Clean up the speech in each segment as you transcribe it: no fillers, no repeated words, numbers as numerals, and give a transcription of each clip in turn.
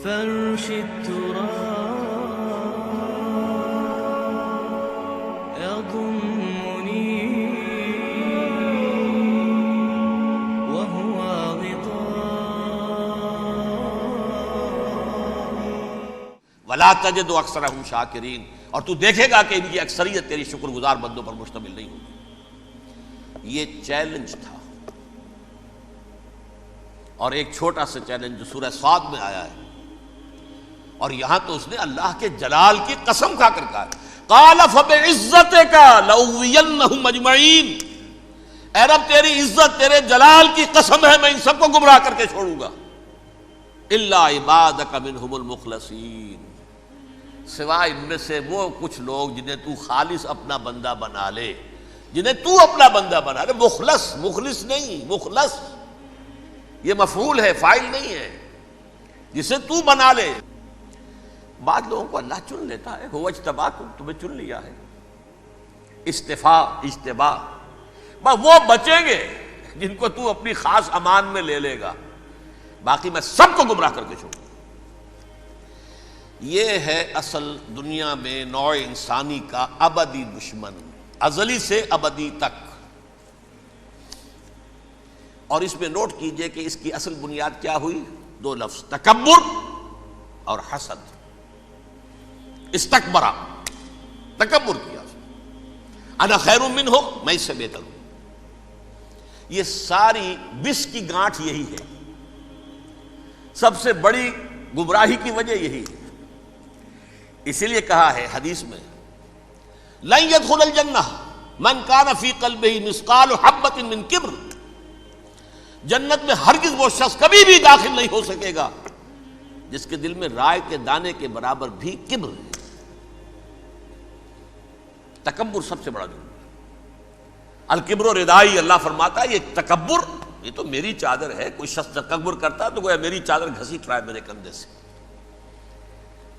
فرش التراب يضمني وهو ولا تجد اکثرهم شاکرین، اور تو دیکھے گا کہ ان کی اکثریت تیری شکر گزار بندوں پر مشتمل نہیں ہوگی۔ یہ چیلنج تھا، اور ایک چھوٹا سا چیلنج جو سورہ صاد میں آیا ہے، اور یہاں تو اس نے اللہ کے جلال کی قسم کھا کر کہا قال فبعزتک لأغوینہم اجمعین، اے رب تیری عزت تیرے جلال کی قسم ہے میں ان سب کو گمراہ کر کے چھوڑوں گا، الا عبادک منہم المخلصین، سوائے ان میں سے وہ کچھ لوگ جنہیں تو خالص اپنا بندہ بنا لے، جنہیں تو اپنا بندہ بنا لے۔ مخلص، مخلص نہیں، مخلص یہ مفعول ہے، فاعل نہیں ہے، جسے تو بنا لے۔ بعض لوگوں کو اللہ چن لیتا ہے، هو اجتباکم، تمہیں چن لیا ہے، استفاء اجتباء، بس وہ بچیں گے جن کو تو اپنی خاص امان میں لے لے گا، باقی میں سب کو گمراہ کر کے چھوڑوں۔ یہ ہے اصل دنیا میں نوع انسانی کا ابدی دشمن، ازلی سے ابدی تک۔ اور اس میں نوٹ کیجئے کہ اس کی اصل بنیاد کیا ہوئی؟ دو لفظ، تکبر اور حسد۔ استکبرا، تکبر کیا، انا خیر منہ، میں اس سے بہتر ہوں۔ یہ ساری بس کی گانٹھ یہی ہے، سب سے بڑی گمراہی کی وجہ یہی ہے۔ اسی لیے کہا ہے حدیث میں لن يدخل الجنہ من کان فی قلبہ مثقال حبۃ من کبر، جنت میں ہرگز وہ شخص کبھی بھی داخل نہیں ہو سکے گا جس کے دل میں رائے کے دانے کے برابر بھی کبر ہے۔ تکبر سب سے بڑا جرم ہے۔ الکبر ردائی، اللہ فرماتا ہے یہ تکبر، یہ تو میری چادر ہے۔ کوئی شخص تکبر کرتا ہے تو گویا میری چادر گھسیٹ رہا ہے میرے کندھے سے۔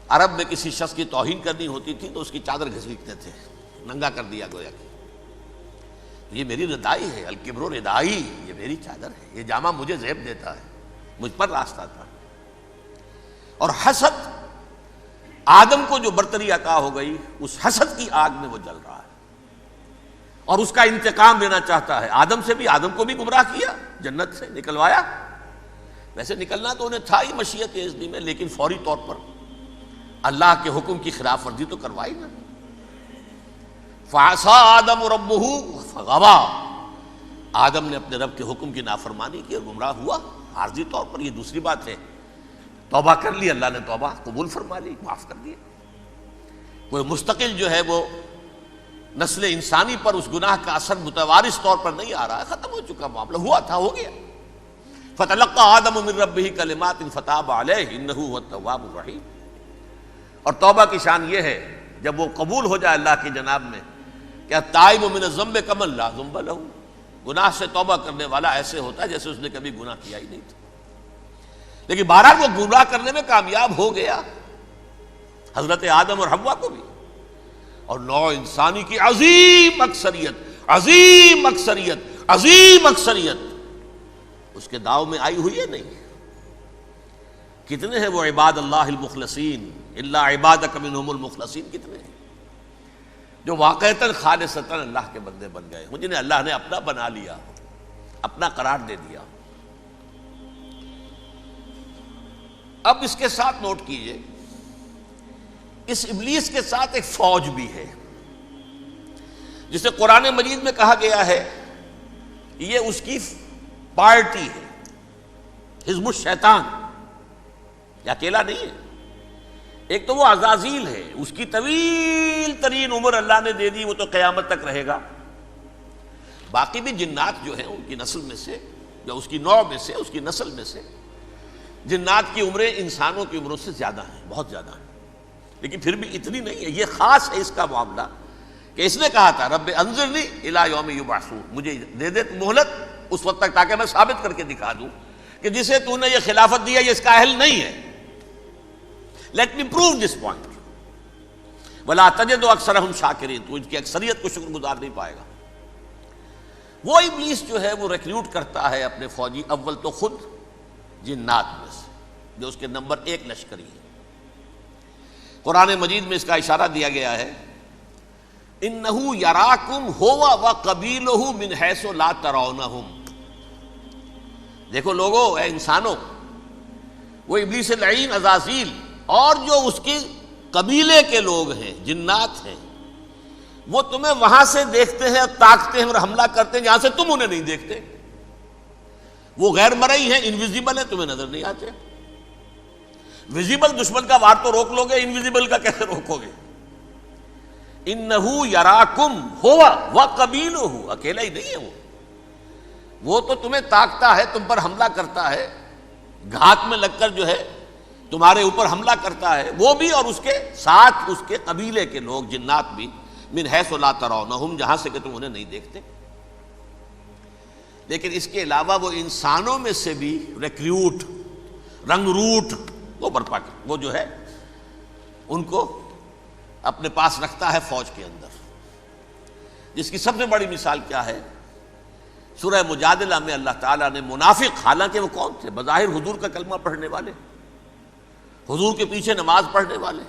عرب میں کسی شخص کی توہین کرنی ہوتی تھی تو اس کی چادر گھسیٹتے تھے، ننگا کر دیا گویا کہ یہ میری ردائی ہے، الکبر ردائی، یہ میری چادر ہے، یہ جامہ مجھے زیب دیتا ہے، مجھ پر راستہ تھا۔ اور حسد، آدم کو جو برتری عطا ہو گئی اس حسد کی آگ میں وہ جل رہا ہے اور اس کا انتقام لینا چاہتا ہے۔ آدم سے بھی، آدم کو بھی گمراہ کیا، جنت سے نکلوایا، ویسے نکلنا تو انہیں تھا ہی مشیت اذنی میں، لیکن فوری طور پر اللہ کے حکم کی خلاف ورزی تو کروائی نا۔ فعصى آدم ربہ فغوى، آدم نے اپنے رب کے حکم کی نافرمانی کی اور گمراہ ہوا عارضی طور پر۔ یہ دوسری بات ہے، توبہ کر لی، اللہ نے توبہ قبول فرما لی، معاف کر دیا۔ کوئی مستقل جو ہے وہ نسل انسانی پر اس گناہ کا اثر متوارث طور پر نہیں آ رہا ہے، ختم ہو چکا معاملہ، ہوا تھا ہو گیا۔ فتلقى آدم من ربہ کلمات فتاب علیہ انہ هو التواب الرحیم۔ اور توبہ کی شان یہ ہے جب وہ قبول ہو جائے اللہ کی جناب میں، کہ تائب من الذنب کمن لا ذنب لہ، گناہ سے توبہ کرنے والا ایسے ہوتا ہے جیسے اس نے کبھی گناہ کیا ہی نہیں تھا۔ لیکن بہرحال وہ گمراہ کرنے میں کامیاب ہو گیا، حضرت آدم اور حوا کو بھی، اور نوع انسانی کی عظیم اکثریت، عظیم اکثریت، عظیم اکثریت اس کے داؤ میں آئی ہوئی ہے نہیں۔ کتنے ہیں وہ عباد اللہ المخلصین، الا عبادک منہم المخلصین، کتنے ہیں جو واقعتاً خالصتاً اللہ کے بندے بن گئے، جنہیں اللہ نے اپنا بنا لیا، اپنا قرار دے دیا۔ اب اس کے ساتھ نوٹ کیجئے، اس ابلیس کے ساتھ ایک فوج بھی ہے جسے قرآن مجید میں کہا گیا ہے یہ اس کی پارٹی ہے، حزب الشیطان، یہ اکیلا نہیں ہے۔ ایک تو وہ عزازیل ہے، اس کی طویل ترین عمر اللہ نے دے دی، وہ تو قیامت تک رہے گا۔ باقی بھی جنات جو ہیں ان کی نسل میں سے، یا اس کی نوع میں سے، اس کی نسل میں سے، جنات کی عمریں انسانوں کی عمروں سے زیادہ ہیں، بہت زیادہ ہیں، لیکن پھر بھی اتنی نہیں ہے۔ یہ خاص ہے اس کا معاملہ کہ اس نے کہا تھا رب انظرنی الی یوم یبعثون، مجھے دے دے مہلت اس وقت تک تاکہ میں ثابت کر کے دکھا دوں کہ جسے تو نے یہ خلافت دیا یہ اس کا اہل نہیں ہے۔ Let me prove this point. ولا تجد اکثرہم شاکرین، تو ان کی اکثریت کو شکر گزار نہیں پائے گا۔ وہ ابلیس جو ہے وہ ریکروٹ کرتا ہے اپنے فوجی، اول تو خود جنات میں سے، جو اس کے نمبر 1 لشکری ہے۔ قرآن مجید میں اس کا اشارہ دیا گیا ہے، انہو یراکم ہوا وقبیلہ من حیث لا ترونہم۔ دیکھو لوگو، اے انسانوں، وہ ابلیس لعین عزازیل اور جو اس کے قبیلے کے لوگ ہیں، جنات ہیں، وہ تمہیں وہاں سے دیکھتے ہیں اور تاکتے ہیں اور حملہ کرتے ہیں جہاں سے تم انہیں نہیں دیکھتے۔ وہ غیر مرئی ہیں، انویزیبل ہیں، تمہیں نظر نہیں آتے۔ ویزیبل دشمن کا وار تو روک لو گے، انویزیبل کا کیسے روکو گے؟ انہو یراکم ہوا وقبیلہ، اکیلا ہی نہیں ہے وہ تو تمہیں تاکتا ہے، تم پر حملہ کرتا ہے، گھات میں لگ کر جو ہے تمہارے اوپر حملہ کرتا ہے، وہ بھی اور اس کے ساتھ اس کے قبیلے کے لوگ جنات بھی، من حیث لا ترونہم، جہاں سے کہ تم انہیں نہیں دیکھتے۔ لیکن اس کے علاوہ وہ انسانوں میں سے بھی ریکریوٹ، رنگ روٹ وہ برپا کر، وہ جو ہے ان کو اپنے پاس رکھتا ہے فوج کے اندر، جس کی سب سے بڑی مثال کیا ہے؟ سورہ مجادلہ میں اللہ تعالیٰ نے منافق، حالانکہ وہ کون تھے؟ بظاہر حضور کا کلمہ پڑھنے والے، حضور کے پیچھے نماز پڑھنے والے،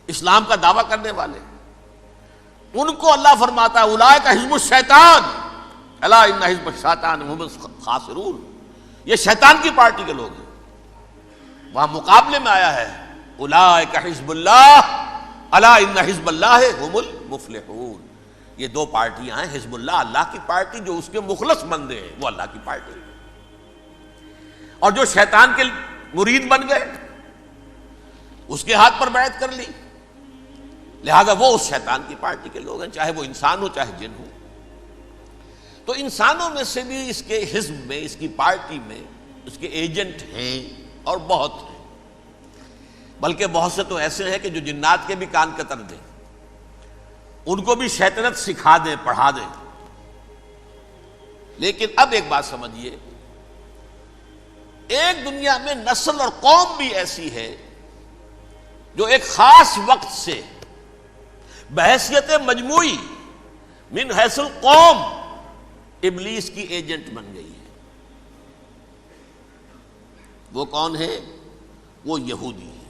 اسلام کا دعویٰ کرنے والے، ان کو اللہ فرماتا ہے اولئک حزب الشیطان الا ان حزب الشیطان هم الخاسرون، یہ شیطان کی پارٹی کے لوگ ہیں۔ وہاں مقابلے میں آیا ہے اولئک حزب اللہ الا ان حزب اللہ هم المفلحون۔ یہ دو پارٹیاں ہیں، حزب اللہ اللہ کی پارٹی جو اس کے مخلص بندے ہیں، وہ اللہ کی پارٹی، اور جو شیطان کے مرید بن گئے اس کے ہاتھ پر بیعت کر لی، لہذا وہ اس شیطان کی پارٹی کے لوگ ہیں، چاہے وہ انسان ہو چاہے جن ہو۔ تو انسانوں میں سے بھی اس کے حزب میں، اس کی پارٹی میں اس کے ایجنٹ ہیں اور بہت ہیں، بلکہ بہت سے تو ایسے ہیں کہ جو جنات کے بھی کان کتر دیں، ان کو بھی شیطنت سکھا دیں، پڑھا دیں۔ لیکن اب ایک بات سمجھیے، ایک دنیا میں نسل اور قوم بھی ایسی ہے جو ایک خاص وقت سے بحیثیت مجموعی من حیث القوم ابلیس کی ایجنٹ بن گئی ہے۔ وہ کون ہے؟ وہ یہودی ہے۔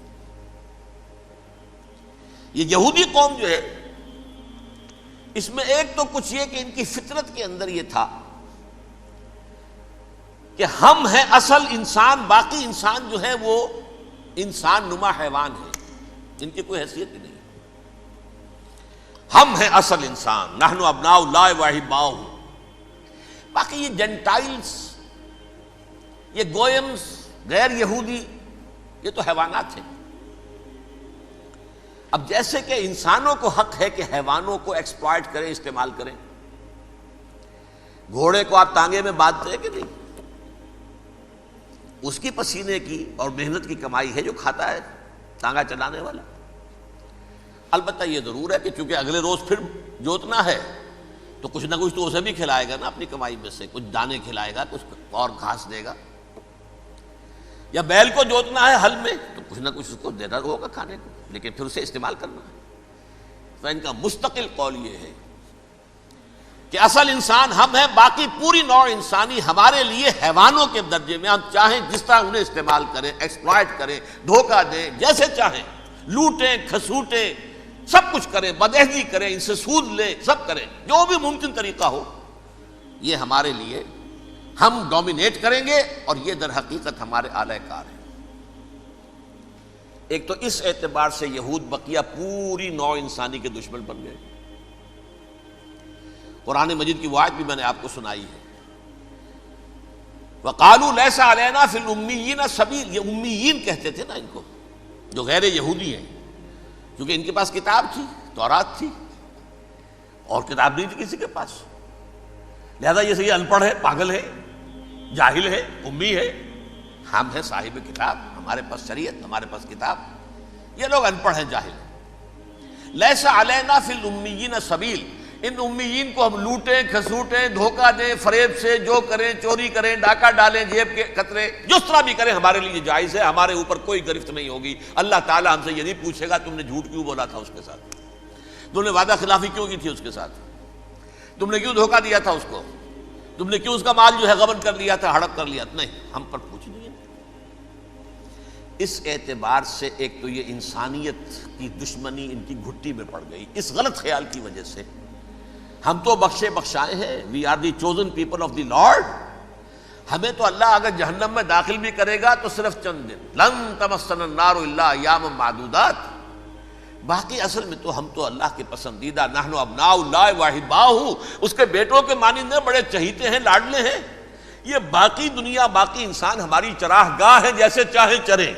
یہ یہودی قوم جو ہے، اس میں ایک تو کچھ یہ کہ ان کی فطرت کے اندر یہ تھا کہ ہم ہیں اصل انسان، باقی انسان جو ہے وہ انسان نما حیوان ہے، ان کی کوئی حیثیت ہی نہیں۔ ہم ہیں اصل انسان، نحن ابناء اللہ واحباؤہ۔ باقی یہ جنٹائلز، یہ گوئمز، غیر یہودی، یہ تو حیوانات ہیں۔ اب جیسے کہ انسانوں کو حق ہے کہ حیوانوں کو ایکسپلائٹ کریں، استعمال کریں۔ گھوڑے کو آپ تانگے میں باندھتے ہیں کہ نہیں؟ اس کی پسینے کی اور محنت کی کمائی ہے جو کھاتا ہے تانگا چلانے والا۔ البتہ یہ ضرور ہے کہ چونکہ اگلے روز پھر جوتنا ہے تو کچھ نہ کچھ تو اسے بھی کھلائے گا نا، اپنی کمائی میں سے کچھ دانے کھلائے گا، کچھ اور گھاس دے گا۔ یا بیل کو جوتنا ہے ہل میں تو کچھ نہ کچھ اس کو دینا ہوگا کھانے کو، لیکن پھر اسے استعمال کرنا ہے۔ تو ان کا مستقل قول یہ ہے کہ اصل انسان ہم ہیں، باقی پوری نوع انسانی ہمارے لیے حیوانوں کے درجے میں، ہم چاہیں جس طرح انہیں استعمال کریں، ایکسپلائٹ کریں، دھوکہ دیں، جیسے چاہیں، لوٹیں، کھسوٹیں، سب کچھ کریں، بدعہدی کریں، ان سے سود لیں، سب کریں، جو بھی ممکن طریقہ ہو، یہ ہمارے لیے ہم ڈومینیٹ کریں گے، اور یہ در حقیقت ہمارے اعلی کار ہیں۔ ایک تو اس اعتبار سے یہود بقیہ پوری نوع انسانی کے دشمن بن گئے۔ قرآن مجید کی وہ آیت بھی میں نے آپ کو سنائی ہے، وَقَالُوا لَيْسَ عَلَيْنَا فِي الْأُمِّيِّينَ سَبِيلٌ، یہ امیین کہتے تھے نا ان کو، جو غیر یہودی ہیں، کیونکہ ان کے پاس کتاب تھی، تورات تھی، اور کتاب نہیں تھی کسی کے پاس، لہذا یہ ان پڑھ ہے، پاگل ہے، جاہل ہے، امی ہے۔ ہم ہیں صاحب کتاب، ہمارے پاس شریعت، ہمارے پاس کتاب، یہ لوگ ان پڑھ ہیں، جاہل ہیں۔ لیس علینا فی الامیین سبیل، ان امیین کو ہم لوٹیں، کھسوٹیں، دھوکہ دیں، فریب سے جو کریں، چوری کریں، ڈاکہ ڈالیں، جیب کے قطرے، جس طرح بھی کریں ہمارے لیے جائز ہے، ہمارے اوپر کوئی گرفت نہیں ہوگی۔ اللہ تعالیٰ ہم سے یہ نہیں پوچھے گا تم نے جھوٹ کیوں بولا تھا اس کے ساتھ، تم نے وعدہ خلافی کیوں کی تھی اس کے ساتھ، تم نے کیوں دھوکہ دیا تھا اس کو، تم نے کیوں اس کا مال جو ہے غبن کر لیا تھا، ہڑپ کر لیا تھا، نہیں، ہم پر پوچھ نہیں ہے۔ اس اعتبار سے ایک تو یہ انسانیت کی دشمنی ان کی گھٹی میں پڑ گئی، اس غلط خیال کی وجہ سے ہم تو بخشے بخشائے ہیں، we are the chosen people of the lord, ہمیں تو اللہ اگر جہنم میں داخل بھی کرے گا تو صرف چند دن، لن تمسنا النار الا ایاما معدودات، باقی اصل میں تو ہم تو اللہ کے پسندیدہ، نحن ابناء اللہ واحباہ، اس کے بیٹوں کے مانند بڑے چہیتے ہیں، لاڈلے ہیں، یہ باقی دنیا باقی انسان ہماری چراہ گاہ ہے، جیسے چاہیں چریں۔